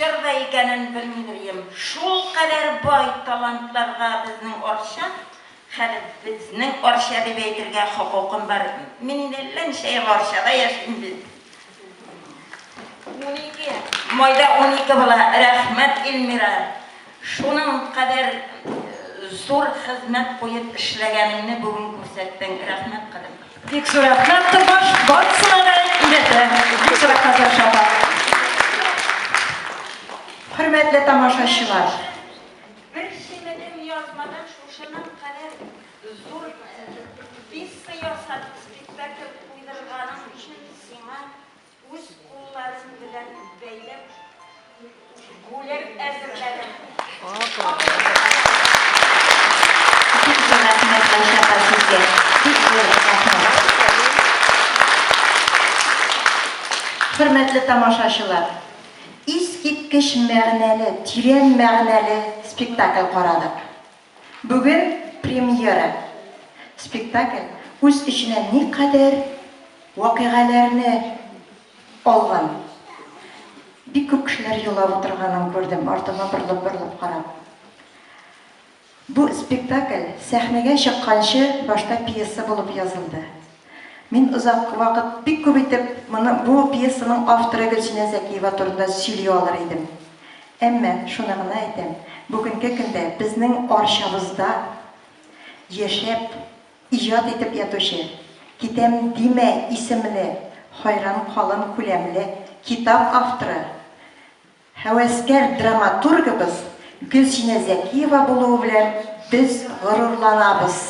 жырда икәнен белмидем. Шул кадәр бай талантларга безнең Орча, хәле безнең Орча дип әйтергә хокукым бар. Мин инде ләнчә ел Орчада яшим бит. 12. Майда 12 була. Рәхмәт Илмира. Шуның кадәр зур хезмәт куеп эшләгәнеңне бүген күрсәттең. Рәхмәт кадәр. Бик зур рәхмәт Тормыш. Барысына инде. Бик зур рәхмәт шаба. Хөрмәтле тамашачылар. Bir şeylerim yazmadan şuşanın kadar zor piyasa yazat spektakl uydurganım için sana öz kollarım bilen beylep güler ezberledim. Bik zor rahmet şapa sizge. Bik zor rahmet. Hürmetli tamaşaçılar. İskitkiş мәгънәле, тирән мәгънәле спектакль карадык. Бүген премьера. Спектакль үз иченә никадәр вакыйгаларны алган. Бик күп кешеләр елап утырганын күрдем, артыма берлеп карап. Бу спектакль сәхнәгә чыкканчы башта пьеса булып язылды. Мин узак вакыт бик күп итеп бу пьесаның авторы Гөлсинә Зәкиева турында сөйли алыр идем. Әмма шуны гына әйтәм, бүгенге көндә безнең Орчабызда яшәп, иҗат итеп ятучы Китәм Димә исемле хайран калын күләмле китап авторы, һәвәскәр драматургыбыз Гөлсинә Зәкиева булуы белән без горурланабыз.